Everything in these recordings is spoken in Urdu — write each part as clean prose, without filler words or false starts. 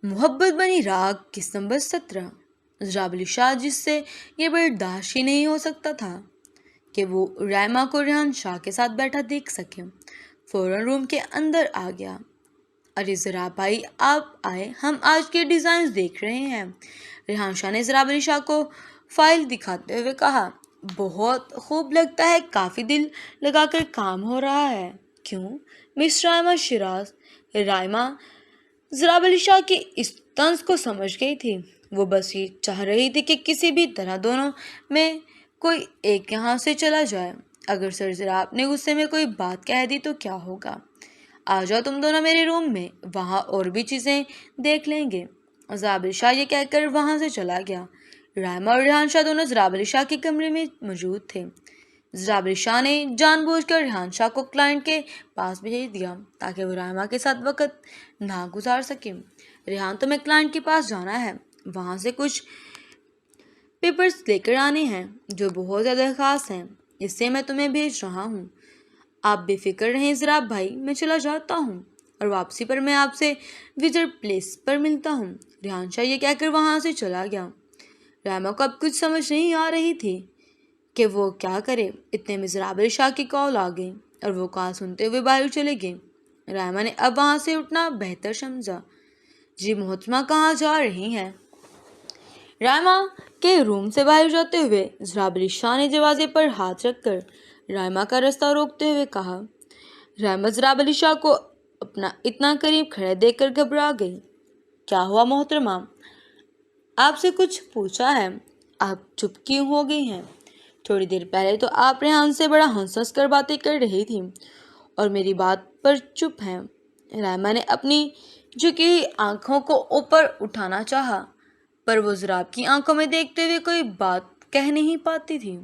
محبت بنی راگ قسط نمبر 17۔ ضراب علی شاہ جس سے یہ برداشت ہی نہیں ہو سکتا تھا کہ وہ رائما کو ریحان شاہ کے ساتھ بیٹھا دیکھ سکے، فوراً روم کے اندر آ گیا۔ ارے ضراب بھائی آپ آئے، ہم آج کے ڈیزائنز دیکھ رہے ہیں۔ ریحان شاہ نے ضراب علی شاہ کو فائل دکھاتے ہوئے کہا، بہت خوب لگتا ہے، کافی دل لگا کر کام ہو رہا ہے۔ کیوں مس رائما شیراز؟ رائما ضراب علی شاہ کی اس طنز کو سمجھ گئی تھی۔ وہ بس یہ چاہ رہی تھی کہ کسی بھی طرح دونوں میں کوئی ایک یہاں سے چلا جائے۔ اگر سر ضراب نے غصے میں کوئی بات کہہ دی تو کیا ہوگا؟ آ جاؤ تم دونوں میرے روم میں، وہاں اور بھی چیزیں دیکھ لیں گے۔ ضراب علی شاہ یہ کہہ کر وہاں سے چلا گیا۔ رائما اور ریحان شاہ دونوں ضراب علی شاہ کے کمرے میں موجود تھے۔ ضراب علی شاہ نے جان بوجھ کر ریحان شاہ کو کلائنٹ کے پاس بھیج دیا تاکہ وہ رائما کے ساتھ وقت نہ گزار سکے۔ ریحان، تمہیں کلائنٹ کے پاس جانا ہے، وہاں سے کچھ پیپرز لے کر آنے ہیں جو بہت زیادہ خاص ہیں، اس سے میں تمہیں بھیج رہا ہوں۔ آپ بے فکر رہیں ضراب بھائی، میں چلا جاتا ہوں اور واپسی پر میں آپ سے وزٹ پلیس پر ملتا ہوں۔ ریحان شاہ یہ کہہ کر وہاں سے چلا گیا۔ رائما کو اب کچھ سمجھ نہیں آ رہی تھی کہ وہ کیا کرے۔ اتنے میں ضراب علی شاہ کی کال آ گئی اور وہ کال سنتے ہوئے باہر چلے گئے۔ رائما نے اب وہاں سے اٹھنا بہتر سمجھا۔ جی محترمہ کہاں جا رہی ہیں؟ رائما کے روم سے باہر جاتے ہوئے ضراب علی شاہ نے دروازے پر ہاتھ رکھ کر رائما کا راستہ روکتے ہوئے کہا۔ رائما ضراب علی شاہ کو اپنا اتنا قریب کھڑے دیکھ کر گھبرا گئی۔ کیا ہوا محترمہ؟ آپ سے کچھ پوچھا ہے؟ آپ چپ کیوں ہو گئی ہیں؟ تھوڑی دیر پہلے تو آپ ریحان سے بڑا ہنس کر باتیں کر رہی تھی اور میری بات پر چپ ہیں۔ رائما نے اپنی جھکی ہوئی آنکھوں کو اوپر اٹھانا چاہا پر وہ ضراب کی آنکھوں میں دیکھتے ہوئے کوئی بات کہہ نہیں پاتی تھی،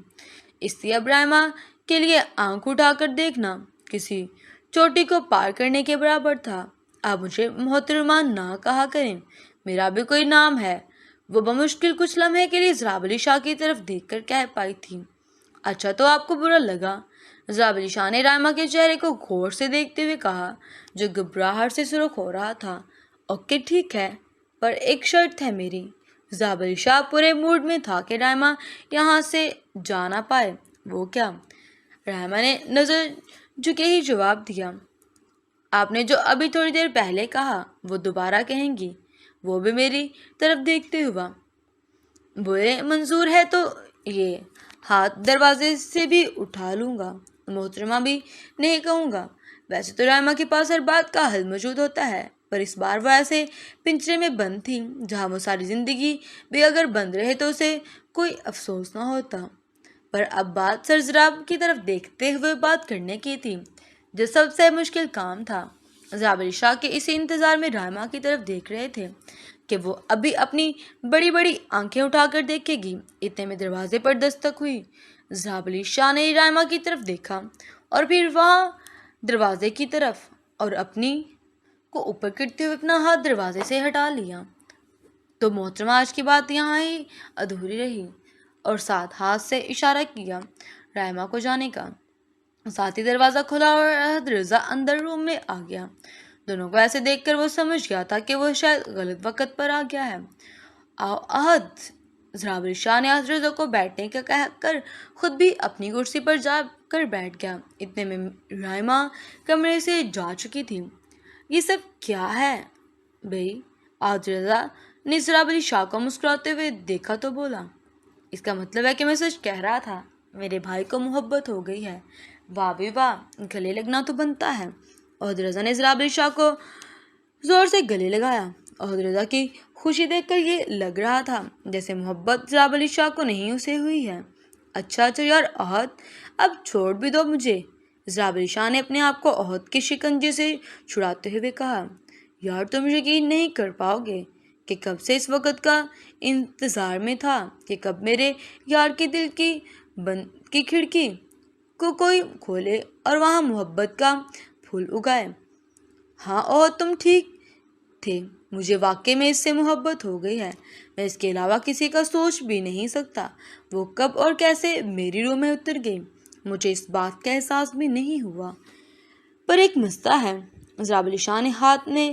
اس لیے اب رائما کے لیے آنکھ اٹھا کر دیکھنا کسی چوٹی کو پار کرنے کے برابر تھا۔ آپ مجھے محترمہ نہ کہا کریں، میرا بھی کوئی نام ہے، وہ بمشکل کچھ لمحے کے لیے ضراب علی شاہ کی طرف دیکھ کر کہہ پائی تھی۔ اچھا تو آپ کو برا لگا؟ ضراب علی شاہ نے رائما کے چہرے کو غور سے دیکھتے ہوئے کہا جو گھبراہٹ سے سرخ ہو رہا تھا۔ اوکے ٹھیک ہے، پر ایک شرط ہے میری۔ ضراب علی شاہ پورے موڈ میں تھا کہ رائما یہاں سے جا نہ پائے۔ وہ کیا؟ رائما نے نظر جھکے ہی جواب دیا، آپ نے جو ابھی تھوڑی دیر پہلے کہا وہ دوبارہ کہیں گی، وہ بھی میری طرف دیکھتے ہوا۔ برے منظور ہے تو یہ ہاتھ دروازے سے بھی اٹھا لوں گا، محترمہ بھی نہیں کہوں گا۔ ویسے تو رائما کے پاس ہر بات کا حل موجود ہوتا ہے، پر اس بار وہ ایسے پنجرے میں بند تھی جہاں وہ ساری زندگی بھی اگر بند رہے تو اسے کوئی افسوس نہ ہوتا۔ پر اب بات سر ضراب کی طرف دیکھتے ہوئے بات کرنے کی تھی، جو سب سے مشکل کام تھا۔ ضراب علی شاہ کے اسی انتظار میں رائما کی طرف دیکھ رہے تھے کہ وہ ابھی اپنی بڑی بڑی آنکھیں اٹھا کر دیکھے گی۔ اتنے میں دروازے پر دستک ہوئی۔ ضراب علی شاہ نے رائما کی طرف دیکھا اور پھر وہاں دروازے کی طرف اور اپنی کو اوپر کرتے ہوئے اپنا ہاتھ دروازے سے ہٹا لیا۔ تو محترمہ آج کی بات یہاں ہی ادھوری رہی، اور ساتھ ہاتھ سے اشارہ کیا رائما کو جانے کا۔ ساتھ ہی دروازہ کھلا اور احد رضا اندر روم میں آ گیا۔ دونوں کو ایسے دیکھ کر وہ سمجھ گیا تھا کہ وہ شاید غلط وقت پر آ گیا ہے۔ آؤ احد۔ ضراب علی شاہ نے احد رضا کو بیٹھنے کا کہہ کر خود بھی اپنی کرسی پر جا کر بیٹھ گیا۔ اتنے میں رائما کمرے سے جا چکی تھی۔ یہ سب کیا ہے بھئی؟ احد رضا نے ضراب علی شاہ کو مسکراتے ہوئے دیکھا تو بولا، اس کا مطلب ہے کہ میں سچ کہہ رہا تھا، میرے بھائی کو محبت ہو گئی ہے۔ واہ بھی واہ، گلے لگنا تو بنتا ہے۔ احد رضا نے ضراب علی شاہ کو زور سے گلے لگایا۔ احد رضا کی خوشی دیکھ کر یہ لگ رہا تھا جیسے محبت ضراب علی شاہ کو نہیں اسے ہوئی ہے۔ اچھا یار احد، اب چھوڑ بھی دو مجھے۔ ضراب علی شاہ نے اپنے آپ کو احد کے شکنجے سے چھڑاتے ہوئے کہا، یار تم یقین نہیں کر پاؤ گے کہ کب سے اس وقت کا انتظار میں تھا کہ کب میرے یار کے دل کی بند کی کھڑکی کو کوئی کھولے اور وہاں محبت کا پھول اگائے۔ ہاں احد تم ٹھیک تھے، مجھے واقعی میں اس سے محبت ہو گئی ہے، میں اس کے علاوہ کسی کا سوچ بھی نہیں سکتا۔ وہ کب اور کیسے میری روح میں اتر گئی مجھے اس بات کا احساس بھی نہیں ہوا۔ پر ایک مسئلہ ہے۔ ضراب علی شاہ نے ہاتھ میں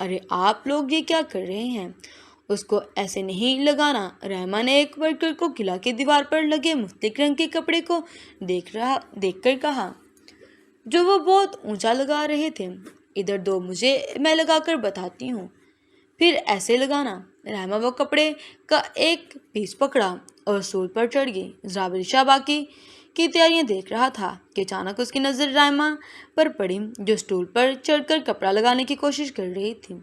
ارے آپ لوگ یہ کیا کر رہے ہیں؟ اس کو ایسے نہیں لگانا۔ رحمہ نے ایک ورکر کو قلعہ کی دیوار پر لگے مختلف رنگ کے کپڑے کو دیکھ کر کہا، جو وہ بہت اونچا لگا رہے تھے۔ ادھر دو، مجھے میں لگا کر بتاتی ہوں، پھر ایسے لگانا۔ رحمہ وہ کپڑے کا ایک پیس پکڑا اور اسٹول پر چڑھ گئی۔ زرابلی شاہ باقی کی تیاریاں دیکھ رہا تھا کہ اچانک اس کی نظر رحمہ پر پڑی، جو اسٹول پر چڑھ کر کپڑا لگانے کی کوشش کر رہی تھی۔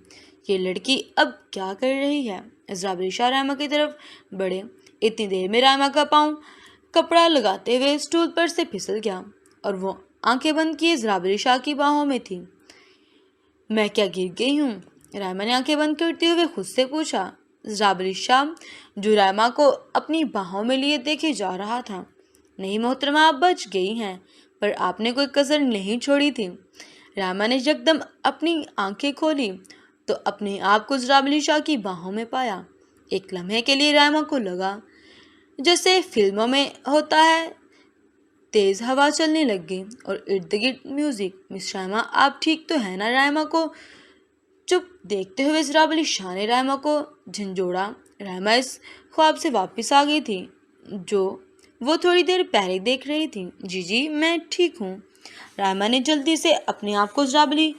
یہ لڑکی اب کیا کر رہی ہے؟ زرابلی شاہ رحمہ کی طرف بڑھے۔ اتنی دیر میں رحمہ کا پاؤں کپڑا لگاتے ہوئے اسٹول پر سے پھسل گیا اور وہ آنکھیں بند کیے زرابلی شاہ کی باہوں میں تھی۔ میں کیا گر گئی ہوں؟ رحمہ نے آنکھیں بند کرتے ہوئے خود سے پوچھا۔ زرابلی شاہ جو رحمہ کو اپنی باہوں میں لیے دیکھے جا رہا تھا، نہیں محترمہ، آپ بچ گئی ہیں، پر آپ نے کوئی کسر نہیں چھوڑی تھی۔ رحمہ نے یکدم اپنی آنکھیں کھولی تو اپنے آپ کو زرابلی شاہ کی باہوں میں پایا۔ ایک لمحے کے لیے رحمہ کو لگا جیسے فلموں میں ہوتا ہے، تیز ہوا چلنے لگ گئی اور ارد گرد میوزک۔ مس رحمہ، آپ ٹھیک تو ہیں نا؟ رحمہ کو چپ دیکھتے ہوئے زرابلی شاہ نے رحمہ کو جھنجھوڑا۔ رحمہ اس خواب سے واپس آ گئی تھی جو وہ تھوڑی دیر پہلے دیکھ رہی تھی۔ جی میں ٹھیک ہوں۔ رحمہ نے جلدی سے اپنے آپ کو زرابلی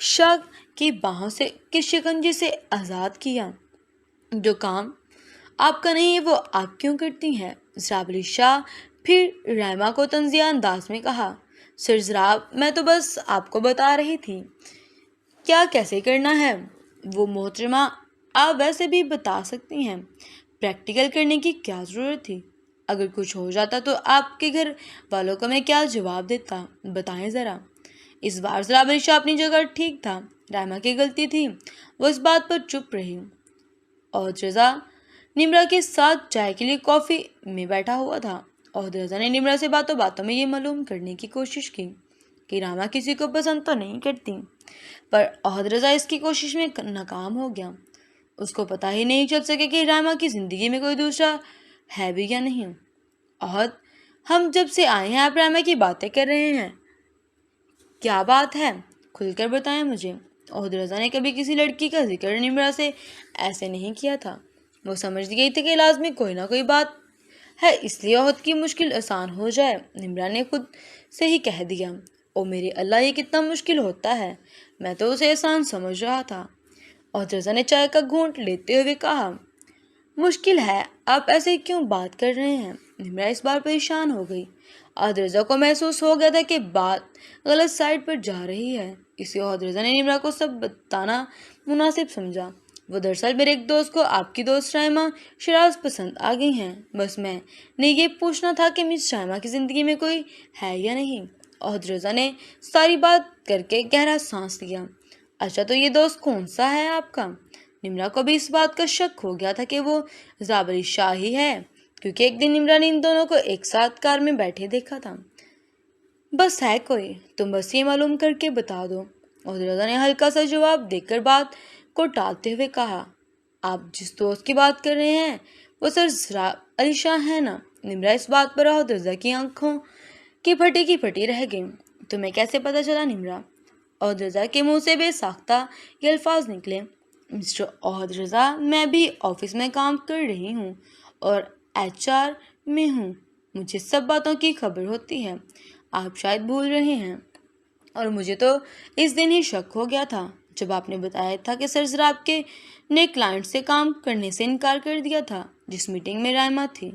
شاہ کی باہوں کے شکنجے سے آزاد کیا۔ جو کام آپ کا نہیں وہ آپ کیوں کرتی ہیں؟ زرابلی شاہ پھر رحمہ کو طنزیہ انداز میں کہا۔ سر زراب، میں تو بس آپ کو بتا رہی تھی کیا کیسے کرنا ہے۔ وہ محترمہ، آپ ویسے بھی بتا سکتی ہیں، پریکٹیکل کرنے کی کیا ضرورت تھی؟ اگر کچھ ہو جاتا تو آپ کے گھر والوں کو میں کیا جواب دیتا؟ بتائیں ذرا۔ اس بار زرابلی شاہ اپنی جگہ ٹھیک تھا۔ رحمہ کی غلطی تھی، وہ اس بات پر چپ رہی۔ عہد رضا نمرا کے ساتھ چائے کے لیے کافی میں بیٹھا ہوا تھا۔ عہد رضا نے نمرا سے باتوں باتوں میں یہ معلوم کرنے کی کوشش کی کہ رحمہ کسی کو پسند تو نہیں کرتی، پر عہد رضا اس کی کوشش میں ناکام ہو گیا۔ اس کو پتہ ہی نہیں چل سکے کہ رحمہ کی زندگی میں کوئی دوسرا ہے بھی یا نہیں۔ عہد، ہم جب سے آئے ہیں آپ رحمہ کی باتیں کر رہے ہیں۔ کیا بات ہے؟ کھل کر بتائیں مجھے۔ عہد رضا نے کبھی کسی لڑکی کا ذکر نمرا سے ایسے نہیں کیا تھا۔ وہ سمجھ گئی تھی کہ لازمی کوئی نہ کوئی بات ہے، اس لیے عہد کی مشکل آسان ہو جائے۔ نمرا نے خود سے ہی کہہ دیا، او میرے اللہ، یہ کتنا مشکل ہوتا ہے، میں تو اسے آسان سمجھ رہا تھا۔ عہد رضا نے چائے کا گھونٹ لیتے ہوئے کہا، مشکل ہے؟ آپ ایسے کیوں بات کر رہے ہیں؟ نمرا اس بار پریشان ہو گئی۔ عہد رضا کو محسوس ہو گیا تھا کہ بات غلط سائڈ پر جا رہی ہے، اس لیے عہد رضا نے نمرا کو سب بتانا مناسب سمجھا۔ وہ دراصل میرے ایک دوست کو آپ کی دوست رحمہ شیراز پسند آ گئی ہیں، بس میں نے یہ پوچھنا تھا کہ مس رحمہ کی زندگی میں کوئی ہے یا نہیں۔ عہد رضا نے ساری بات کر کے گہرا سانس لیا۔ اچھا، تو یہ دوست کون سا ہے آپ کا؟ نمرا کو بھی اس بات کا شک ہو گیا تھا کہ وہ زرابلی شاہ ہی ہے، کیونکہ ایک دن نمرا نے ان دونوں کو ایک ساتھ کار میں بیٹھے دیکھا تھا۔ بس ہے کوئی، تم بس یہ معلوم کر کے بتا دو۔ عہد رضا نے ہلکا سا جواب دے کر بات کو ٹالتے ہوئے کہا، آپ جس دوست کی بات کر رہے ہیں وہ سر زرابلی شاہ ہے نا؟ نمرا اس بات پر عہد رضا کی آنکھوں کی پھٹی رہ گئی۔ تمہیں کیسے پتہ چلا نمرا؟ عہد رضا کے منہ سے بے ساختہ یہ الفاظ نکلے۔ مسٹر عہد رضا، میں بھی آفس میں کام کر رہی ہوں اور HR میں ہوں، مجھے سب باتوں کی خبر ہوتی ہے۔ آپ شاید بھول رہے ہیں، اور مجھے تو اس دن ہی شک ہو گیا تھا جب آپ نے بتایا تھا کہ سر زراب کے نے کلائنٹ سے کام کرنے سے انکار کر دیا تھا جس میٹنگ میں رحمہ تھی،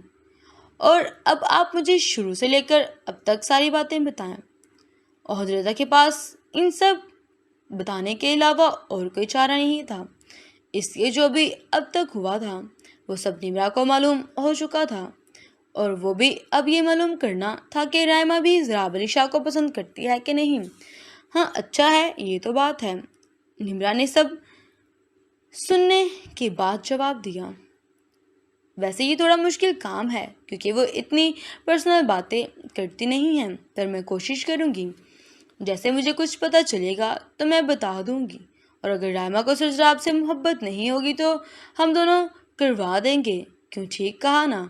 اور اب آپ مجھے شروع سے لے کر اب تک ساری باتیں بتائیں۔ عہد رضا کے پاس ان سب بتانے کے علاوہ اور کوئی چارہ نہیں تھا، اس لیے جو بھی اب تک ہوا تھا وہ سب نمرا کو معلوم ہو چکا تھا، اور وہ بھی اب یہ معلوم کرنا تھا کہ رحمہ بھی زرابلی شاہ کو پسند کرتی ہے کہ نہیں۔ ہاں، اچھا ہے، یہ تو بات ہے، نمرا نے سب سننے کے بعد جواب دیا۔ ویسے یہ تھوڑا مشکل کام ہے کیونکہ وہ اتنی پرسنل باتیں کرتی نہیں ہیں، پر میں کوشش کروں گی، جیسے مجھے کچھ پتہ چلے گا تو میں بتا دوں گی، اور اگر رحمہ کو سر زراب سے محبت نہیں ہوگی تو ہم دونوں کروا دیں گے، کیوں ٹھیک کہا نا؟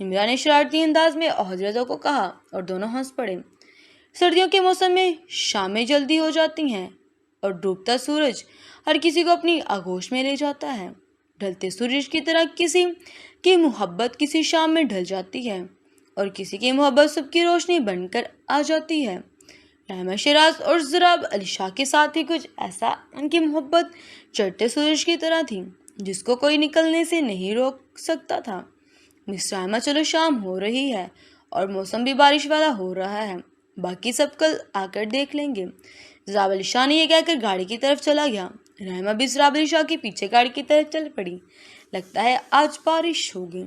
نمرا نے شرارتی انداز میں عہد رضا کو کہا اور دونوں ہنس پڑے۔ سردیوں کے موسم میں شامیں جلدی ہو جاتی ہیں اور ڈوبتا سورج ہر کسی کو اپنی آغوش میں لے جاتا ہے۔ ڈھلتے سورج کی طرح کسی کی محبت کسی شام میں ڈھل جاتی ہے اور کسی کی محبت صبح کی روشنی بن کر آ جاتی ہے۔ رائما شیراز اور ضراب علی شاہ کے ساتھ ہی کچھ ایسا ان کی محبت چڑھتے سورج کی طرح تھی جس کو کوئی نکلنے سے نہیں روک سکتا تھا۔ مس رائما چلو شام ہو رہی ہے اور موسم بھی بارش والا ہو رہا ہے، باقی سب کل آ کر دیکھ لیں گے۔ ضراب علی شاہ نے یہ کہہ کر گاڑی کی طرف چلا گیا۔ رائما بھی ضراب علی شاہ کے پیچھے گاڑی کی طرف چل پڑی۔ لگتا ہے آج بارش ہوگی،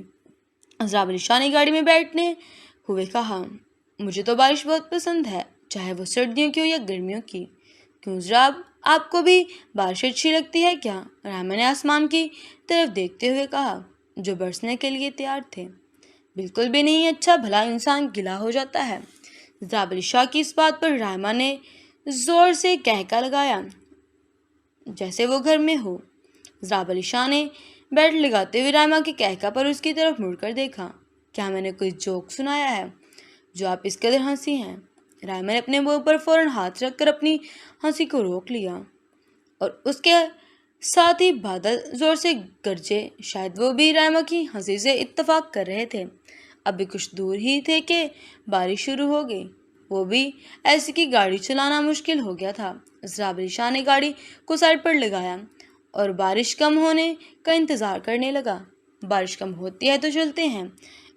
ضراب علی شاہ نے گاڑی میں بیٹھنے ہوئے کہا۔ مجھے تو بارش بہت پسند ہے، چاہے وہ سردیوں کی ہو یا گرمیوں کی۔ کیوں ضراب، آپ کو بھی بارش اچھی لگتی ہے کیا؟ رائما نے آسمان کی طرف دیکھتے ہوئے کہا جو برسنے کے لیے تیار تھے۔ بالکل بھی نہیں، اچھا بھلا انسان گیلا ہو جاتا ہے۔ ضراب علی شاہ کی اس بات پر رائما نے زور سے کہکا لگایا جیسے وہ گھر میں ہو۔ ضراب علی شاہ نے بیلٹ لگاتے ہوئے رائما کے کہکا پر اس کی طرف مڑ کر دیکھا۔ کیا میں نے کوئی جوک سنایا ہے جو آپ اس قدر ہنسی ہیں؟ رائما نے اپنے منہ پر فوراً ہاتھ رکھ کر اپنی ہنسی کو روک لیا اور اس کے ساتھ ہی بادل زور سے گرجے۔ شاید وہ بھی رائما کی ہنسی سے اتفاق کر رہے تھے۔ ابھی کچھ دور ہی تھے کہ بارش شروع ہو گئی۔ وہ بھی ایسی کہ گاڑی چلانا مشکل ہو گیا تھا۔ ضراب علی شاہ نے گاڑی کو سائڈ پر لگایا اور بارش کم ہونے کا انتظار کرنے لگا۔ بارش کم ہوتی ہے تو چلتے ہیں،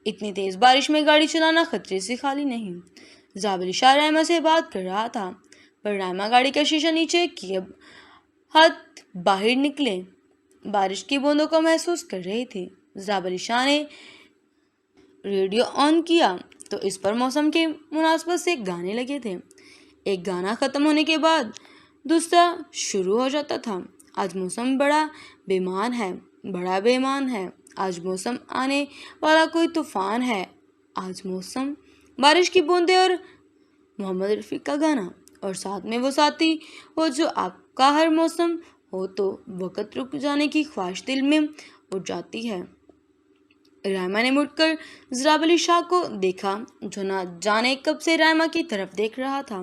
اتنی تیز بارش میں گاڑی چلانا خطرے سے خالی نہیں۔ ضراب علی شاہ رائما سے بات کر رہا تھا پر رائما گاڑی کا شیشہ نیچے کیے ہاتھ باہر نکلے بارش کی بوندوں کو محسوس کر رہی تھی۔ ضراب علی شاہ نے ریڈیو آن کیا تو اس پر موسم کے مناسبت سے گانے لگے تھے۔ ایک گانا ختم ہونے کے بعد دوسرا شروع ہو جاتا تھا۔ آج موسم بڑا بے ایمان ہے، آج موسم آنے والا کوئی طوفان ہے، آج موسم بارش کی بوندیں اور محمد رفیع کا گانا، اور ساتھ میں وہ ساتھی ہو جو آپ کا ہر موسم ہو تو وقت رک جانے کی خواہش دل میں اٹھ جاتی ہے۔ رائما نے مڑ کر ضراب علی شاہ کو دیکھا جو نہ جانے کب سے رائما کی طرف دیکھ رہا تھا۔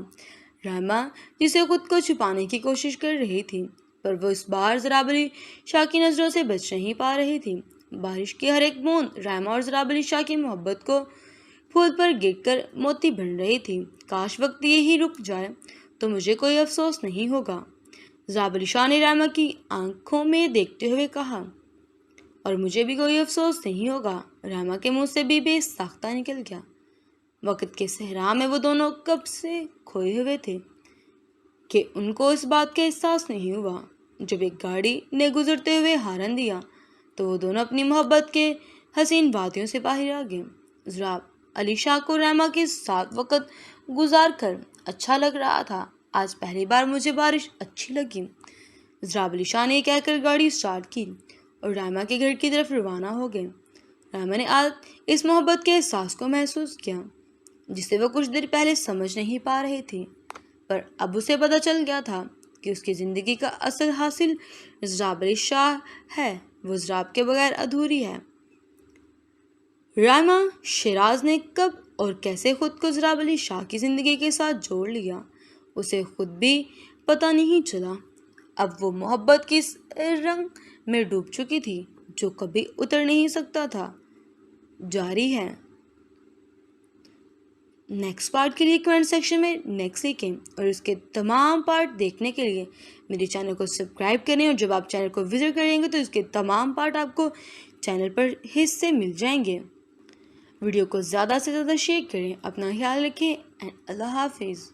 رائما جسے خود کو چھپانے کی کوشش کر رہی تھی پر وہ اس بار ضراب علی شاہ کی نظروں سے بچ نہیں پا رہی تھی۔ بارش کی ہر ایک بوند رائما اور ضراب علی شاہ کی محبت کو پھول پر گر کر موتی بن رہی تھی۔ کاش وقت یہی رک جائے تو مجھے کوئی افسوس نہیں ہوگا، ضراب علی شاہ نے رائما کی آنکھوں میں دیکھتے ہوئے کہا۔ اور مجھے بھی کوئی افسوس نہیں ہوگا، رائما کے منہ سے بھی بے ساختہ نکل گیا۔ وقت کے صحرا میں وہ دونوں کب سے کھوئے ہوئے تھے کہ ان کو اس بات کا احساس نہیں ہوا۔ جب ایک گاڑی نے گزرتے ہوئے ہارن دیا تو وہ دونوں اپنی محبت کے حسین وادیوں سے باہر آ گئے۔ ضراب علی شاہ کو رائما کے ساتھ وقت گزار کر اچھا لگ رہا تھا۔ آج پہلی بار مجھے بارش اچھی لگی۔ ضراب علی شاہ نے کہہ کر گاڑی سٹارٹ کی اور رائما کے گھر کی طرف روانہ ہو گئے۔ رائما نے آج اس محبت کے احساس کو محسوس کیا جسے وہ کچھ دیر پہلے سمجھ نہیں پا رہی تھی، پر اب اسے پتہ چل گیا تھا کہ اس کی زندگی کا اصل حاصل ضراب علی شاہ ہے، وہ ضراب کے بغیر ادھوری ہے۔ رائما شیراز نے کب اور کیسے خود کو ضراب علی شاہ کی زندگی کے ساتھ جوڑ لیا، اسے خود بھی پتہ نہیں چلا۔ اب وہ محبت کی اس رنگ میں ڈوب چکی تھی جو کبھی اتر نہیں سکتا تھا۔ جاری ہے۔ نیکسٹ پارٹ کے لیے کمنٹ سیکشن میں نیکسٹ لکھیں اور اس کے تمام پارٹ دیکھنے کے لیے میرے چینل کو سبسکرائب کریں، اور جب آپ چینل کو وزٹ کریں گے تو اس کے تمام پارٹ آپ کو چینل پر حصے مل جائیں گے۔ ویڈیو کو زیادہ سے زیادہ شیئر کریں، اپنا خیال رکھیں، اینڈ اللہ حافظ۔